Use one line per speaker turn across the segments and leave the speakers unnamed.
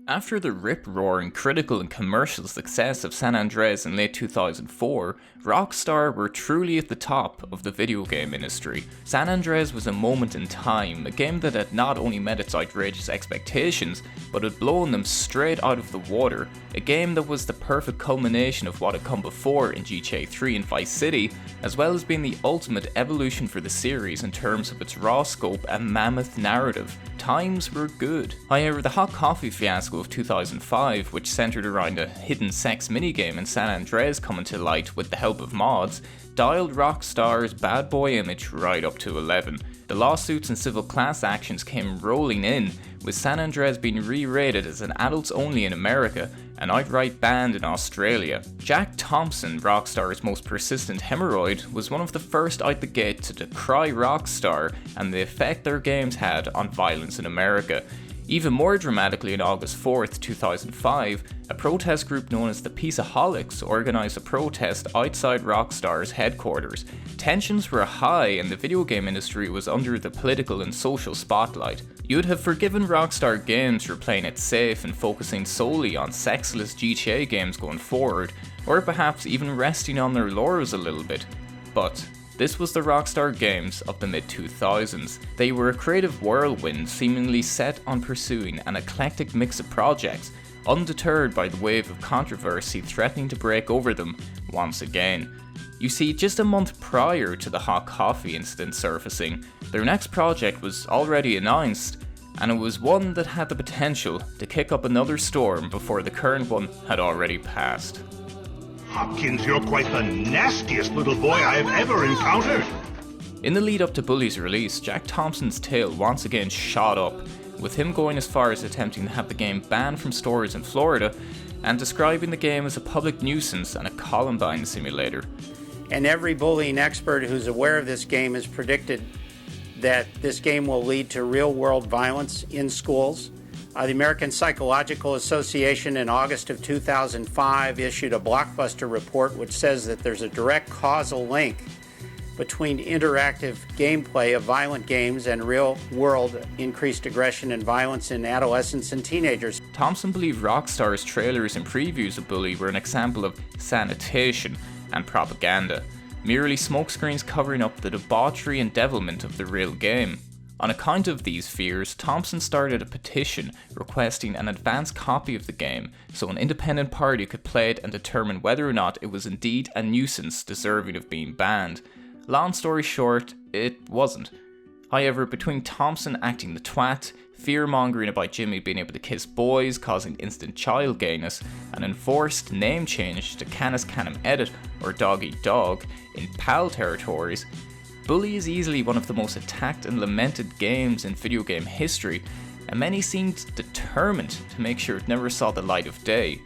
After the rip-roaring critical and commercial success of San Andreas in late 2004, Rockstar were truly at the top of the video game industry. San Andreas was a moment in time, a game that had not only met its outrageous expectations, but had blown them straight out of the water, a game that was the perfect culmination of what had come before in GTA 3 and Vice City, as well as being the ultimate evolution for the series in terms of its raw scope and mammoth narrative. Times were good. However, the hot coffee fiasco of 2005, which centered around a hidden sex minigame in San Andreas coming to light with the help of mods, dialed Rockstar's bad boy image right up to 11. The lawsuits and civil class actions came rolling in, with San Andreas being re-rated as an adults only in America and outright banned in Australia. Jack Thompson, Rockstar's most persistent hemorrhoid, was one of the first out the gate to decry Rockstar and the effect their games had on violence in America. Even more dramatically, on August 4th, 2005, a protest group known as the Peaceaholics organised a protest outside Rockstar's headquarters. Tensions were high and the video game industry was under the political and social spotlight. You'd have forgiven Rockstar Games for playing it safe and focusing solely on sexless GTA games going forward, or perhaps even resting on their laurels a little bit. But this was the Rockstar Games of the mid-2000s. They were a creative whirlwind seemingly set on pursuing an eclectic mix of projects, undeterred by the wave of controversy threatening to break over them once again. You see, just a month prior to the hot coffee incident surfacing, their next project was already announced, and it was one that had the potential to kick up another storm before the current one had already passed.
Hopkins, you're quite the nastiest little boy I've ever encountered.
In the lead up to Bullies' release, Jack Thompson's tale once again shot up, with him going as far as attempting to have the game banned from stores in Florida and describing the game as a public nuisance and a Columbine simulator.
And every bullying expert who's aware of this game has predicted that this game will lead to real-world violence in schools. The American Psychological Association in August of 2005 issued a blockbuster report which says that there's a direct causal link between interactive gameplay of violent games and real-world increased aggression and violence in adolescents and teenagers.
Thompson believed Rockstar's trailers and previews of Bully were an example of sanitation and propaganda, merely smokescreens covering up the debauchery and devilment of the real game. On account of these fears, Thompson started a petition requesting an advance copy of the game so an independent party could play it and determine whether or not it was indeed a nuisance deserving of being banned. Long story short, it wasn't. However, between Thompson acting the twat, fear-mongering about Jimmy being able to kiss boys causing instant child gayness, an enforced name change to Canis Canem Edit or Dog Eat Dog in PAL territories, Bully is easily one of the most attacked and lamented games in video game history, and many seemed determined to make sure it never saw the light of day.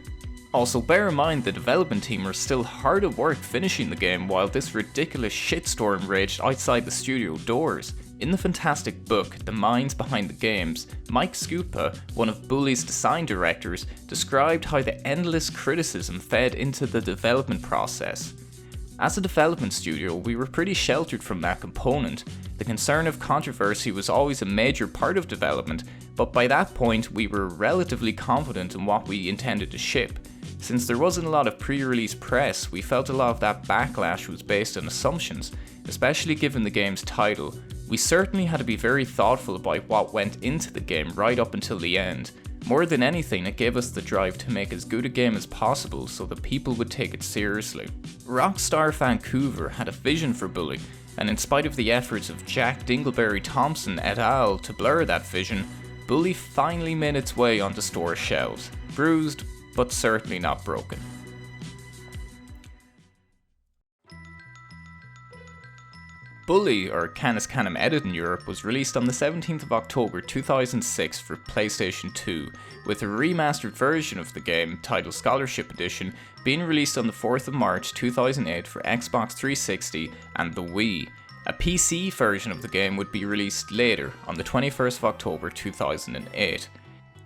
Also, bear in mind the development team were still hard at work finishing the game while this ridiculous shitstorm raged outside the studio doors. In the fantastic book, The Minds Behind the Games, Mike Scupa, one of Bully's design directors, described how the endless criticism fed into the development process. As a development studio, we were pretty sheltered from that component. The concern of controversy was always a major part of development, but by that point we were relatively confident in what we intended to ship. Since there wasn't a lot of pre-release press, we felt a lot of that backlash was based on assumptions, especially given the game's title. We certainly had to be very thoughtful about what went into the game right up until the end. More than anything, it gave us the drive to make as good a game as possible so that people would take it seriously. Rockstar Vancouver had a vision for Bully, and in spite of the efforts of Jack Dingleberry Thompson et al. To blur that vision, Bully finally made its way onto store shelves, bruised but certainly not broken. Bully, or Canis Canem Edit in Europe, was released on the 17th of October 2006 for PlayStation 2, with a remastered version of the game, titled Scholarship Edition, being released on the 4th of March 2008 for Xbox 360 and the Wii. A PC version of the game would be released later, on the 21st of October 2008.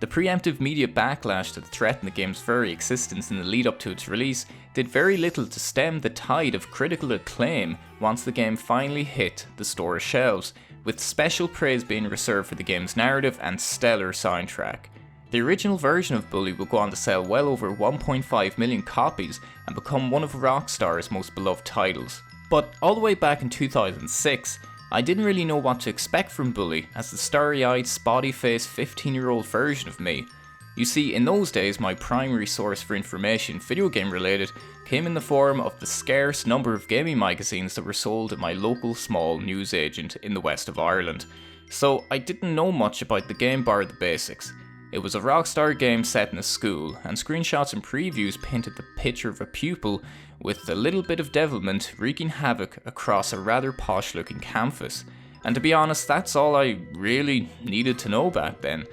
The preemptive media backlash that threatened the game's very existence in the lead up to its release did very little to stem the tide of critical acclaim once the game finally hit the store shelves, with special praise being reserved for the game's narrative and stellar soundtrack. The original version of Bully would go on to sell well over 1.5 million copies and become one of Rockstar's most beloved titles. But all the way back in 2006, I didn't really know what to expect from Bully as the starry-eyed, spotty-faced 15-year-old version of me. You see, in those days my primary source for information video game related came in the form of the scarce number of gaming magazines that were sold at my local small newsagent in the west of Ireland. So I didn't know much about the game bar the basics. It was a Rockstar game set in a school, and screenshots and previews painted the picture of a pupil with a little bit of devilment wreaking havoc across a rather posh looking canvas. And to be honest, that's all I really needed to know back then.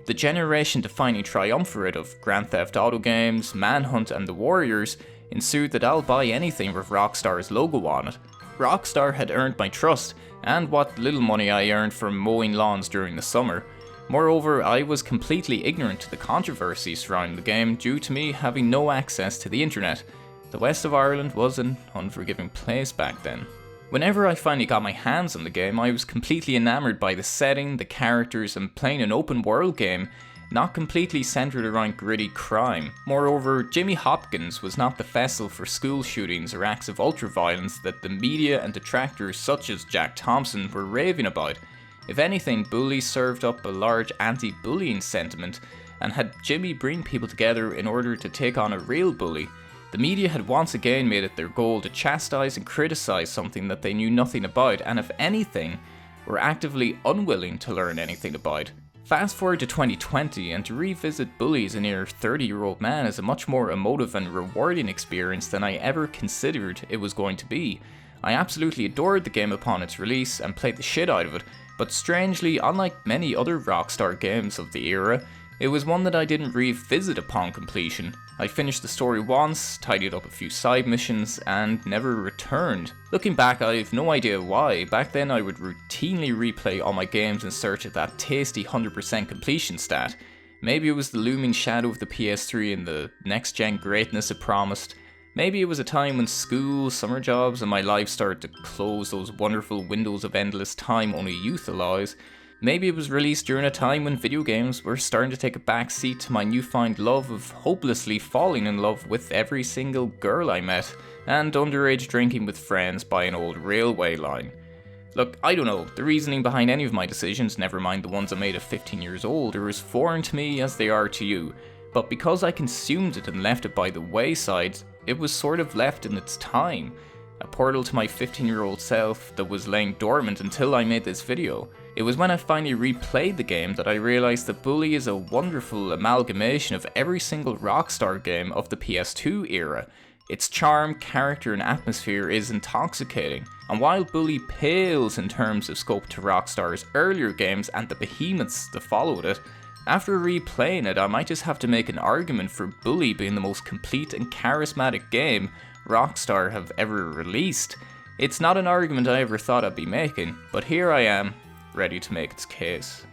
The generation defining triumvirate of Grand Theft Auto games, Manhunt and The Warriors ensued that I'll buy anything with Rockstar's logo on it. Rockstar had earned my trust, and what little money I earned from mowing lawns during the summer. Moreover, I was completely ignorant to the controversy surrounding the game due to me having no access to the internet. The west of Ireland was an unforgiving place back then. Whenever I finally got my hands on the game, I was completely enamoured by the setting, the characters, and playing an open world game not completely centred around gritty crime. Moreover, Jimmy Hopkins was not the vessel for school shootings or acts of ultra-violence that the media and detractors such as Jack Thompson were raving about. If anything, Bully served up a large anti-bullying sentiment and had Jimmy bring people together in order to take on a real bully. The media had once again made it their goal to chastise and criticise something that they knew nothing about, and if anything, were actively unwilling to learn anything about. Fast forward to 2020, and to revisit Bully as a near 30-year-old man is a much more emotive and rewarding experience than I ever considered it was going to be. I absolutely adored the game upon its release and played the shit out of it, but strangely, unlike many other Rockstar games of the era, it was one that I didn't revisit upon completion. I finished the story once, tidied up a few side missions, and never returned. Looking back, I've no idea why. Back then I would routinely replay all my games in search of that tasty 100% completion stat. Maybe it was the looming shadow of the PS3 and the next-gen greatness it promised. Maybe it was a time when school, summer jobs, and my life started to close those wonderful windows of endless time only youth allows. Maybe it was released during a time when video games were starting to take a backseat to my newfound love of hopelessly falling in love with every single girl I met, and underage drinking with friends by an old railway line. Look, I don't know, the reasoning behind any of my decisions, never mind the ones I made at 15 years old, are as foreign to me as they are to you, but because I consumed it and left it by the wayside, it was sort of left in its time. A portal to my 15-year-old self that was laying dormant until I made this video. It was when I finally replayed the game that I realised that Bully is a wonderful amalgamation of every single Rockstar game of the PS2 era. Its charm, character and atmosphere is intoxicating, and while Bully pales in terms of scope to Rockstar's earlier games and the behemoths that followed it, after replaying it I might just have to make an argument for Bully being the most complete and charismatic game Rockstar have ever released. It's not an argument I ever thought I'd be making, but here I am, ready to make its case.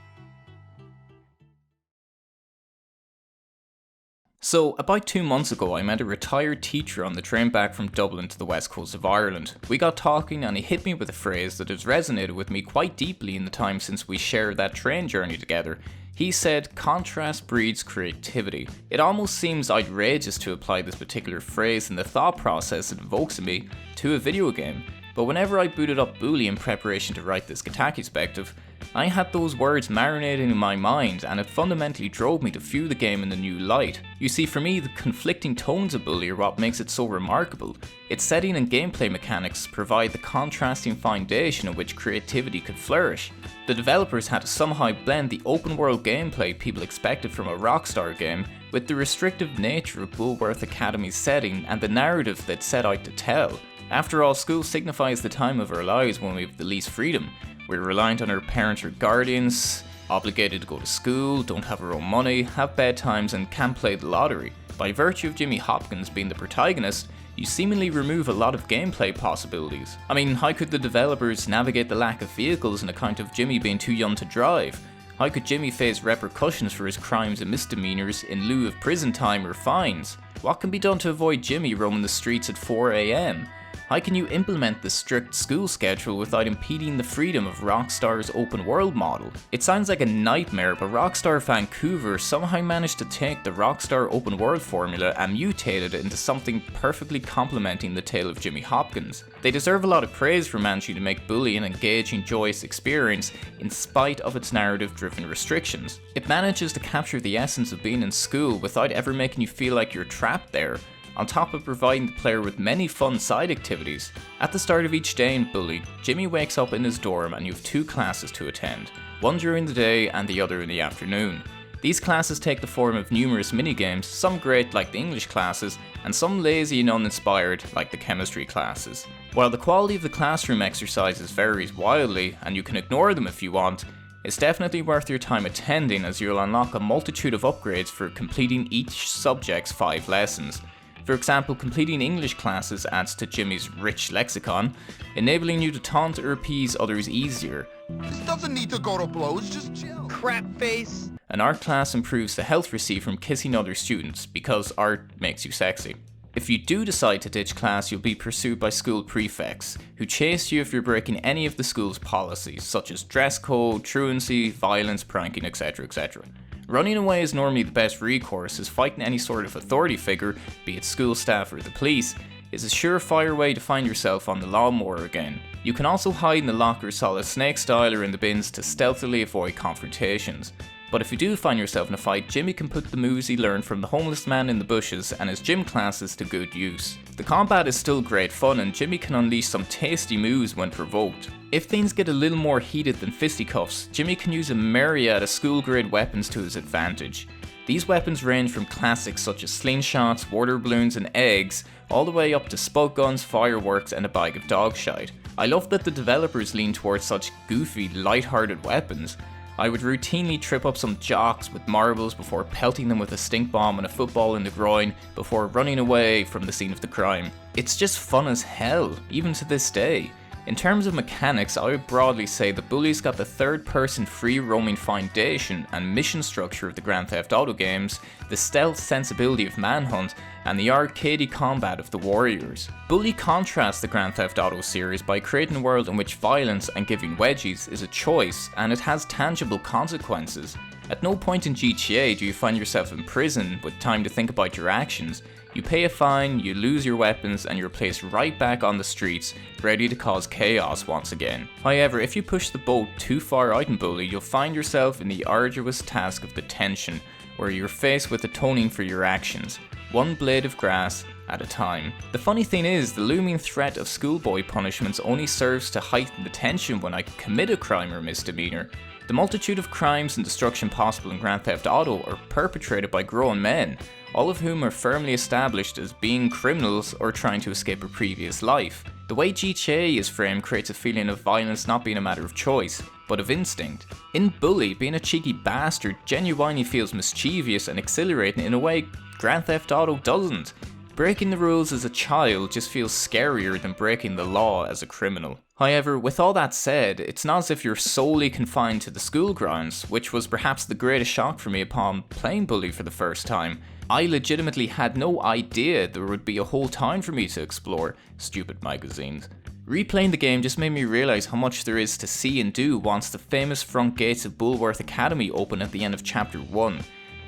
So, about 2 months ago I met a retired teacher on the train back from Dublin to the west coast of Ireland. We got talking and he hit me with a phrase that has resonated with me quite deeply in the time since we shared that train journey together. He said, "Contrast breeds creativity." It almost seems outrageous to apply this particular phrase and the thought process it evokes in me to a video game, but whenever I booted up Bully in preparation to write this Gotakispective, I had those words marinating in my mind, and it fundamentally drove me to view the game in a new light. You see, for me, the conflicting tones of Bully are what makes it so remarkable. Its setting and gameplay mechanics provide the contrasting foundation on which creativity could flourish. The developers had to somehow blend the open world gameplay people expected from a Rockstar game with the restrictive nature of Bulworth Academy's setting and the narrative they'd set out to tell. After all, school signifies the time of our lives when we have the least freedom. We're reliant on our parents or guardians, obligated to go to school, don't have our own money, have bedtimes and can't play the lottery. By virtue of Jimmy Hopkins being the protagonist, you seemingly remove a lot of gameplay possibilities. I mean, how could the developers navigate the lack of vehicles on account of Jimmy being too young to drive? How could Jimmy face repercussions for his crimes and misdemeanors in lieu of prison time or fines? What can be done to avoid Jimmy roaming the streets at 4 AM? How can you implement the strict school schedule without impeding the freedom of Rockstar's open world model? It sounds like a nightmare, but Rockstar Vancouver somehow managed to take the Rockstar open world formula and mutate it into something perfectly complementing the tale of Jimmy Hopkins. They deserve a lot of praise for managing to make Bully an engaging, joyous experience in spite of its narrative-driven restrictions. It manages to capture the essence of being in school without ever making you feel like you're trapped there, on top of providing the player with many fun side activities. At the start of each day in Bully, Jimmy wakes up in his dorm and you have 2 classes to attend, one during the day and the other in the afternoon. These classes take the form of numerous minigames, some great like the English classes, and some lazy and uninspired like the chemistry classes. While the quality of the classroom exercises varies wildly, and you can ignore them if you want, it's definitely worth your time attending, as you'll unlock a multitude of upgrades for completing each subject's 5 lessons. For example, completing English classes adds to Jimmy's rich lexicon, enabling you to taunt or appease others easier.
This doesn't need to go to blows, just chill. Crap face.
An art class improves the health received from kissing other students, because art makes you sexy. If you do decide to ditch class, you'll be pursued by school prefects, who chase you if you're breaking any of the school's policies, such as dress code, truancy, violence, pranking, etc, etc. Running away is normally the best recourse, as fighting any sort of authority figure, be it school staff or the police, is a surefire way to find yourself on the lawnmower again. You can also hide in the locker solid snake style or in the bins to stealthily avoid confrontations. But if you do find yourself in a fight, Jimmy can put the moves he learned from the homeless man in the bushes and his gym classes to good use. The combat is still great fun, and Jimmy can unleash some tasty moves when provoked. If things get a little more heated than fisticuffs, Jimmy can use a myriad of school-grade weapons to his advantage. These weapons range from classics such as slingshots, water balloons and eggs, all the way up to spud guns, fireworks and a bag of dog shite. I love that the developers lean towards such goofy, light-hearted weapons. I would routinely trip up some jocks with marbles before pelting them with a stink bomb and a football in the groin before running away from the scene of the crime. It's just fun as hell, even to this day. In terms of mechanics, I would broadly say the Bullies got the third-person free-roaming foundation and mission structure of the Grand Theft Auto games, the stealth sensibility of Manhunt, and the arcadey combat of the Warriors. Bully contrasts the Grand Theft Auto series by creating a world in which violence and giving wedgies is a choice, and it has tangible consequences. At no point in GTA do you find yourself in prison with time to think about your actions. You pay a fine, you lose your weapons, and you're placed right back on the streets, ready to cause chaos once again. However, if you push the boat too far out in Bully, you'll find yourself in the arduous task of detention, where you're faced with atoning for your actions, one blade of grass at a time. The funny thing is, the looming threat of schoolboy punishments only serves to heighten the tension when I commit a crime or misdemeanor. The multitude of crimes and destruction possible in Grand Theft Auto are perpetrated by grown men, all of whom are firmly established as being criminals or trying to escape a previous life. The way GTA is framed creates a feeling of violence not being a matter of choice, but of instinct. In Bully, being a cheeky bastard genuinely feels mischievous and exhilarating in a way Grand Theft Auto doesn't. Breaking the rules as a child just feels scarier than breaking the law as a criminal. However, with all that said, it's not as if you're solely confined to the school grounds, which was perhaps the greatest shock for me upon playing Bully for the first time. I legitimately had no idea there would be a whole town for me to explore. Stupid magazines. Replaying the game just made me realise how much there is to see and do once the famous front gates of Bulworth Academy open at the end of Chapter 1.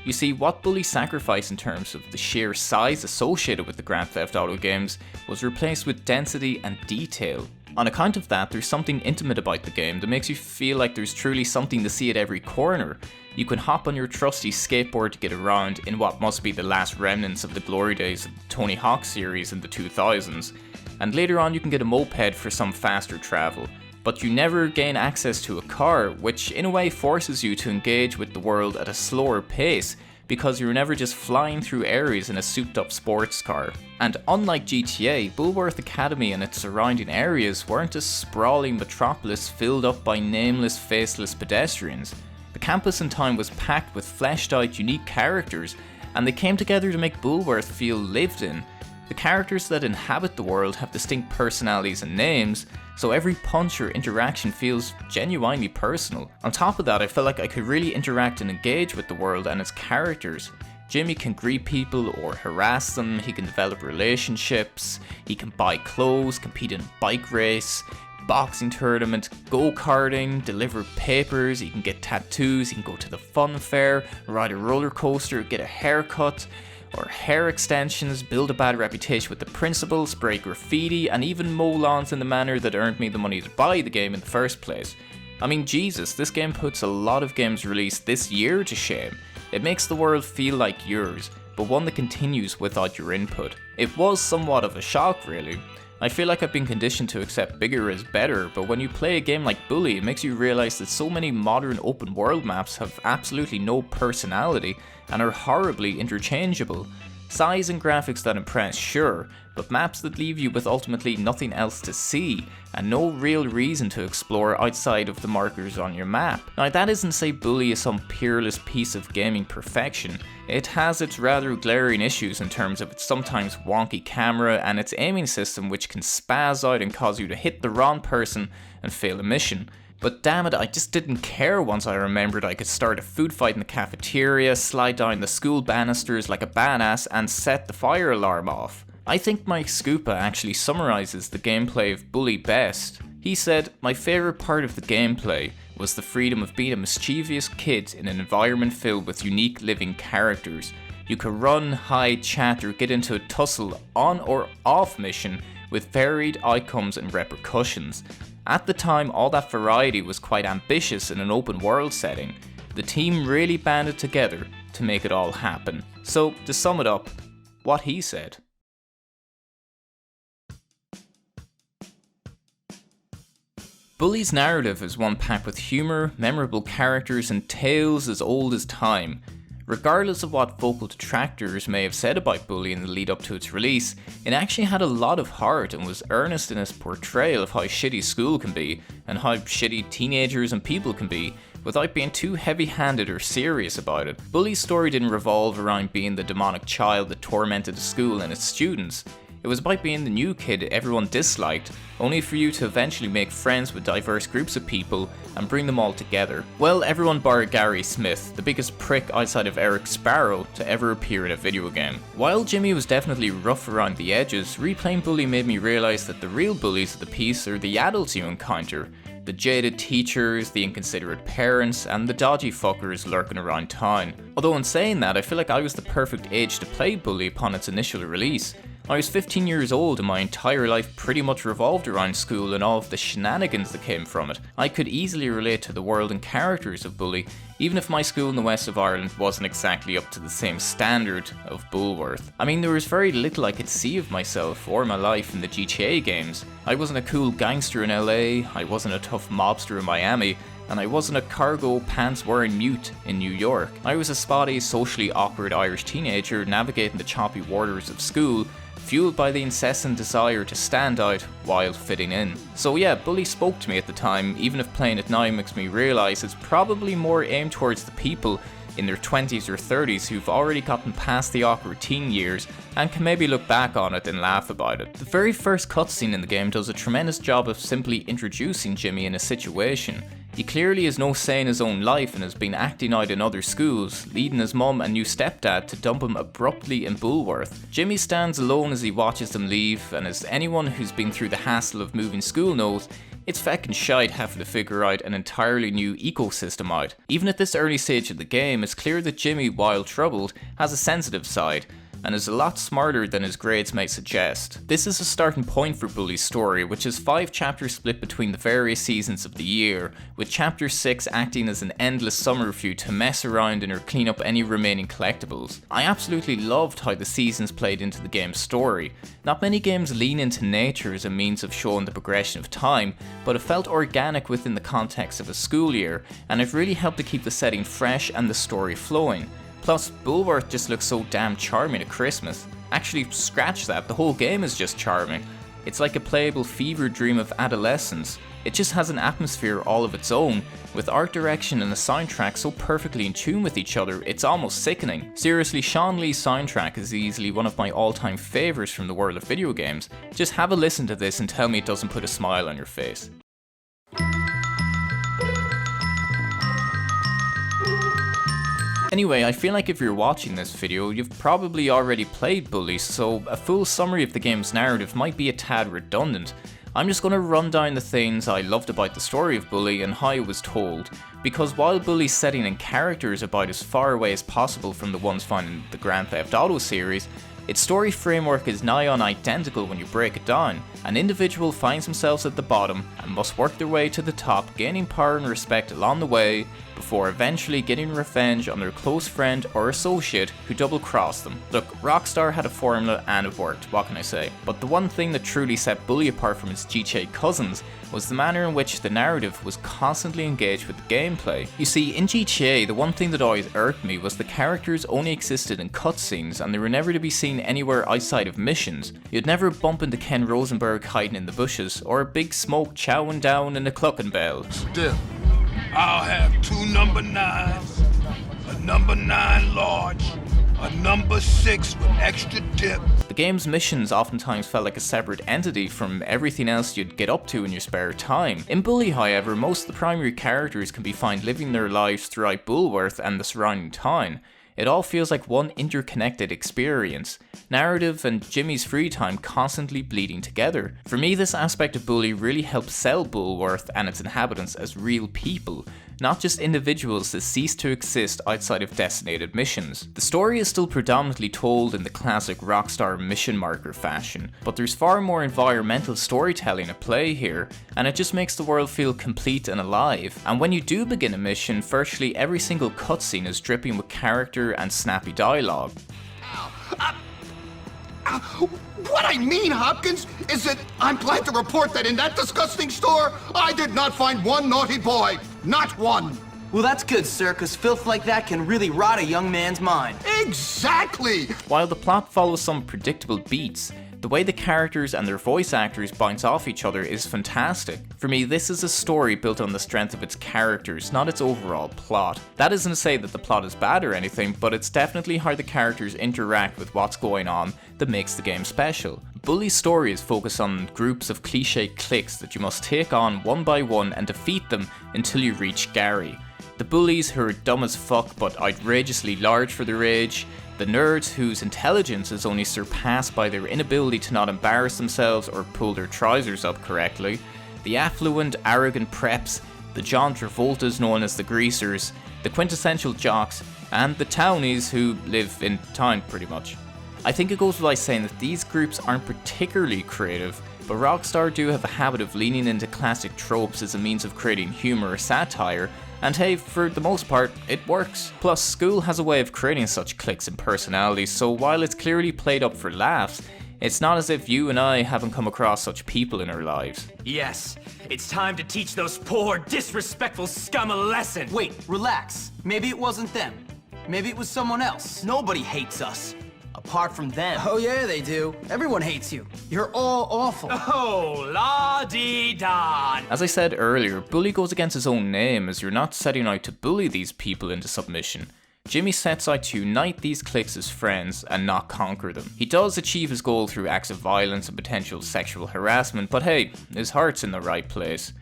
You see, what Bully sacrificed in terms of the sheer size associated with the Grand Theft Auto games was replaced with density and detail. On account of that, there's something intimate about the game that makes you feel like there's truly something to see at every corner. You can hop on your trusty skateboard to get around in what must be the last remnants of the glory days of the Tony Hawk series in the 2000s, and later on you can get a moped for some faster travel. But you never gain access to a car, which in a way forces you to engage with the world at a slower pace, because you're never just flying through areas in a souped up sports car. And unlike GTA, Bulworth Academy and its surrounding areas weren't a sprawling metropolis filled up by nameless, faceless pedestrians. The campus and town was packed with fleshed out, unique characters, and they came together to make Bulworth feel lived in. The characters that inhabit the world have distinct personalities and names, so every punch or interaction feels genuinely personal. On top of that, I felt like I could really interact and engage with the world and its characters. Jimmy can greet people or harass them, he can develop relationships, he can buy clothes, compete in a bike race, boxing tournament, go-karting, deliver papers, he can get tattoos, he can go to the fun fair, ride a roller coaster, get a haircut, or hair extensions, build a bad reputation with the principal, spray graffiti, and even mow lawns in the manner that earned me the money to buy the game in the first place. I mean, Jesus, this game puts a lot of games released this year to shame. It makes the world feel like yours, but one that continues without your input. It was somewhat of a shock, really. I feel like I've been conditioned to accept bigger is better, but when you play a game like Bully, it makes you realise that so many modern open world maps have absolutely no personality and are horribly interchangeable. Size and graphics that impress, sure, but maps that leave you with ultimately nothing else to see, and no real reason to explore outside of the markers on your map. Now that isn't to say Bully is some peerless piece of gaming perfection. It has its rather glaring issues in terms of its sometimes wonky camera and its aiming system, which can spaz out and cause you to hit the wrong person and fail a mission. But damn it, I just didn't care once I remembered I could start a food fight in the cafeteria, slide down the school banisters like a badass, and set the fire alarm off. I think Mike Scupa actually summarises the gameplay of Bully best. He said, "My favourite part of the gameplay was the freedom of being a mischievous kid in an environment filled with unique living characters. You could run, hide, chat, or get into a tussle on or off mission with varied outcomes and repercussions. At the time, all that variety was quite ambitious in an open world setting. The team really banded together to make it all happen." So, to sum it up, what he said. Bully's narrative is one packed with humour, memorable characters, and tales as old as time. Regardless of what vocal detractors may have said about Bully in the lead up to its release, it actually had a lot of heart and was earnest in its portrayal of how shitty school can be, and how shitty teenagers and people can be, without being too heavy-handed or serious about it. Bully's story didn't revolve around being the demonic child that tormented the school and its students. It was about being the new kid everyone disliked, only for you to eventually make friends with diverse groups of people and bring them all together. Well, everyone bar Gary Smith, the biggest prick outside of Eric Sparrow to ever appear in a video game. While Jimmy was definitely rough around the edges, replaying Bully made me realise that the real bullies of the piece are the adults you encounter. The jaded teachers, the inconsiderate parents, and the dodgy fuckers lurking around town. Although in saying that, I feel like I was the perfect age to play Bully upon its initial release. I was 15 years old and my entire life pretty much revolved around school and all of the shenanigans that came from it. I could easily relate to the world and characters of Bully, even if my school in the west of Ireland wasn't exactly up to the same standard of Bulworth. I mean, there was very little I could see of myself or my life in the GTA games. I wasn't a cool gangster in LA, I wasn't a tough mobster in Miami, and I wasn't a cargo pants wearing mute in New York. I was a spotty, socially awkward Irish teenager navigating the choppy waters of school, fueled by the incessant desire to stand out while fitting in. So yeah, Bully spoke to me at the time, even if playing it now makes me realise it's probably more aimed towards the people in their 20s or 30s who've already gotten past the awkward teen years and can maybe look back on it and laugh about it. The very first cutscene in the game does a tremendous job of simply introducing Jimmy in a situation. He clearly has no say in his own life and has been acting out in other schools, leading his mum and new stepdad to dump him abruptly in Bulworth. Jimmy stands alone as he watches them leave, and as anyone who's been through the hassle of moving school knows, it's feckin' shite having to figure out an entirely new ecosystem out. Even at this early stage of the game, it's clear that Jimmy, while troubled, has a sensitive side, and is a lot smarter than his grades might suggest. This is a starting point for Bully's story, which is 5 chapters split between the various seasons of the year, with chapter 6 acting as an endless summer for you to mess around in or clean up any remaining collectibles. I absolutely loved how the seasons played into the game's story. Not many games lean into nature as a means of showing the progression of time, but it felt organic within the context of a school year, and it really helped to keep the setting fresh and the story flowing. Plus, Bulworth just looks so damn charming at Christmas. Actually, scratch that, the whole game is just charming. It's like a playable fever dream of adolescence. It just has an atmosphere all of its own, with art direction and a soundtrack so perfectly in tune with each other, it's almost sickening. Seriously, Sean Lee's soundtrack is easily one of my all-time favourites from the world of video games. Just have a listen to this and tell me it doesn't put a smile on your face. Anyway, I feel like if you're watching this video, you've probably already played Bullies, so a full summary of the game's narrative might be a tad redundant. I'm just going to run down the things I loved about the story of Bully and how it was told, because while Bully's setting and character is about as far away as possible from the ones found in the Grand Theft Auto series, its story framework is nigh on identical when you break it down. An individual finds themselves at the bottom and must work their way to the top, gaining power and respect along the way, before eventually getting revenge on their close friend or associate who double-crossed them. Look, Rockstar had a formula and it worked, what can I say? But the one thing that truly set Bully apart from its GTA cousins was the manner in which the narrative was constantly engaged with the gameplay. You see, in GTA, the one thing that always irked me was the characters only existed in cutscenes and they were never to be seen anywhere outside of missions. You'd never bump into Ken Rosenberg hiding in the bushes, or Big Smoke chowing down in a clucking bell.
Still, I'll have 2 number 9s, a number 9 large, a number 6 with extra dip.
The game's missions oftentimes felt like a separate entity from everything else you'd get up to in your spare time. In Bully, however, most of the primary characters can be found living their lives throughout Bulworth and the surrounding town. It all feels like one interconnected experience, narrative and Jimmy's free time constantly bleeding together. For me, this aspect of Bully really helped sell Bulworth and its inhabitants as real people, not just individuals that cease to exist outside of designated missions. The story is still predominantly told in the classic Rockstar mission marker fashion, but there's far more environmental storytelling at play here, and it just makes the world feel complete and alive. And when you do begin a mission, virtually every single cutscene is dripping with character and snappy dialogue.
What I mean, Hopkins, is that I'm glad to report that in that disgusting store, I did not find one naughty boy. Not one.
Well, that's good, sir, because filth like that can really rot a young man's mind.
Exactly!
While the plot follows some predictable beats, the way the characters and their voice actors bounce off each other is fantastic. For me, this is a story built on the strength of its characters, not its overall plot. That isn't to say that the plot is bad or anything, but it's definitely how the characters interact with what's going on that makes the game special. Bully's story is focused on groups of cliché cliques that you must take on one by one and defeat them until you reach Gary. The bullies who are dumb as fuck but outrageously large for their age, the nerds whose intelligence is only surpassed by their inability to not embarrass themselves or pull their trousers up correctly, the affluent, arrogant preps, the John Travoltas known as the greasers, the quintessential jocks, and the townies who live in town pretty much. I think it goes without saying that these groups aren't particularly creative, but Rockstar do have a habit of leaning into classic tropes as a means of creating humour or satire, and hey, for the most part, it works. Plus, school has a way of creating such cliques and personalities, so while it's clearly played up for laughs, it's not as if you and I haven't come across such people in our lives.
Yes, it's time to teach those poor, disrespectful scum a lesson.
Wait, relax. Maybe it wasn't them. Maybe it was someone else. Nobody hates us. Apart from them. Oh yeah, they do. Everyone hates you. You're all awful.
Oh, la-dee-da.
As I said earlier, Bully goes against his own name as you're not setting out to bully these people into submission. Jimmy sets out to unite these cliques as friends and not conquer them. He does achieve his goal through acts of violence and potential sexual harassment, but hey, his heart's in the right place.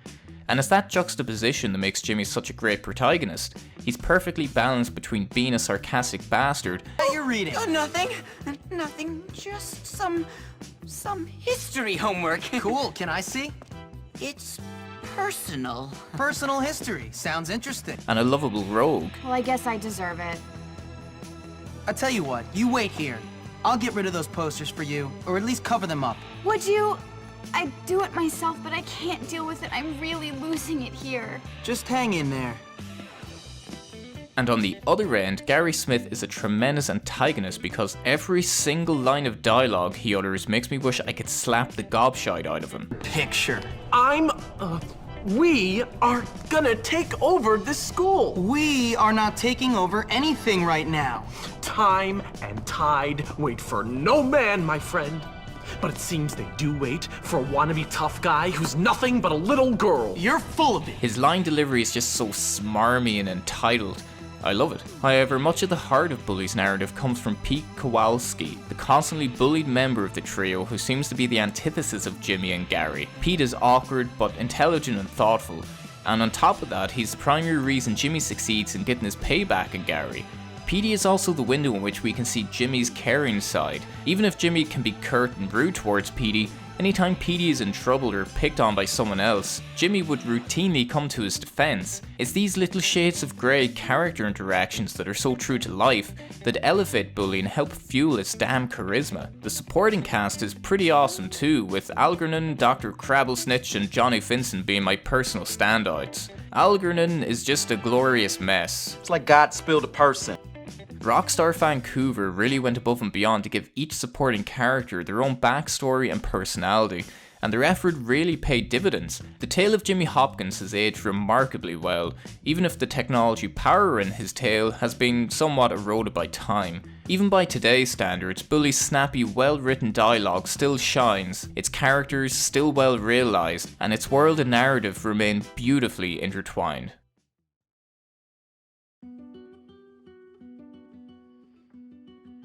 And it's that juxtaposition that makes Jimmy such a great protagonist. He's perfectly balanced between being a sarcastic bastard.
What you're reading?
Nothing. Nothing. Just some history homework.
Cool, can I see?
It's personal.
Personal history. Sounds interesting.
And a lovable rogue.
Well, I guess I deserve it.
I tell you what, you wait here. I'll get rid of those posters for you, or at least cover them up.
Would you? I'd do it myself, but I can't deal with it. I'm really losing it here.
Just hang in there.
And on the other end, Gary Smith is a tremendous antagonist because every single line of dialogue he utters makes me wish I could slap the gobshite out of him.
Picture.
We are gonna take over this school.
We are not taking over anything right now.
Time and tide wait for no man, my friend. But it seems they do wait for a wannabe tough guy who's nothing but a little girl.
You're full of it.
His line delivery is just so smarmy and entitled. I love it. However, much of the heart of Bully's narrative comes from Pete Kowalski, the constantly bullied member of the trio who seems to be the antithesis of Jimmy and Gary. Pete is awkward but intelligent and thoughtful, and on top of that, he's the primary reason Jimmy succeeds in getting his payback on Gary. Petey is also the window in which we can see Jimmy's caring side. Even if Jimmy can be curt and rude towards Petey, anytime Petey is in trouble or picked on by someone else, Jimmy would routinely come to his defense. It's these little shades of grey character interactions that are so true to life that elevate Bully and help fuel its damn charisma. The supporting cast is pretty awesome too, with Algernon, Dr. Crabblesnitch and Johnny Vincent being my personal standouts. Algernon is just a glorious mess.
It's like God spilled a person.
Rockstar Vancouver really went above and beyond to give each supporting character their own backstory and personality, and their effort really paid dividends. The tale of Jimmy Hopkins has aged remarkably well, even if the technology powering his tale has been somewhat eroded by time. Even by today's standards, Bully's snappy, well-written dialogue still shines, its characters still well realised, and its world and narrative remain beautifully intertwined.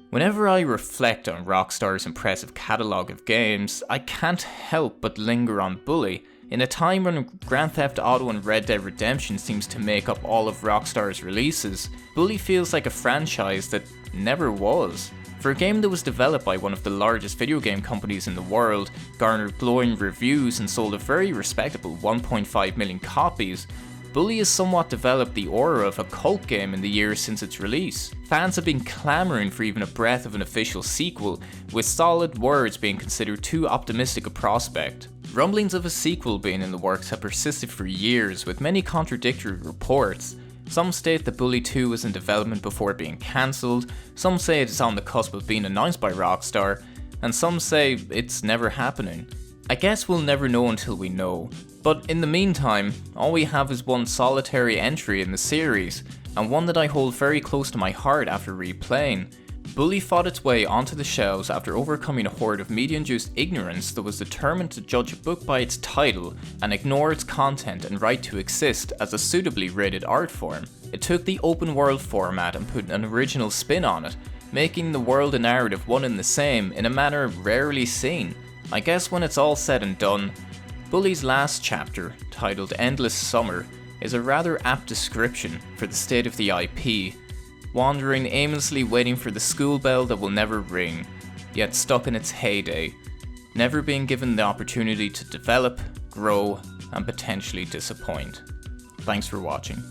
Whenever I reflect on Rockstar's impressive catalogue of games, I can't help but linger on Bully. In a time when Grand Theft Auto and Red Dead Redemption seems to make up all of Rockstar's releases, Bully feels like a franchise that never was. For a game that was developed by one of the largest video game companies in the world, garnered glowing reviews and sold a very respectable 1.5 million copies, Bully has somewhat developed the aura of a cult game in the years since its release. Fans have been clamouring for even a breath of an official sequel, with solid words being considered too optimistic a prospect. Rumblings of a sequel being in the works have persisted for years, with many contradictory reports. Some state that Bully 2 was in development before being cancelled, some say it is on the cusp of being announced by Rockstar, and some say it's never happening. I guess we'll never know until we know. But in the meantime, all we have is one solitary entry in the series, and one that I hold very close to my heart after replaying. Bully fought its way onto the shelves after overcoming a horde of media-induced ignorance that was determined to judge a book by its title and ignore its content and right to exist as a suitably rated art form. It took the open world format and put an original spin on it, making the world and narrative one and the same in a manner rarely seen. I guess when it's all said and done, Bully's last chapter, titled Endless Summer, is a rather apt description for the state of the IP, wandering aimlessly waiting for the school bell that will never ring, yet stuck in its heyday, never being given the opportunity to develop, grow, and potentially disappoint. Thanks for watching.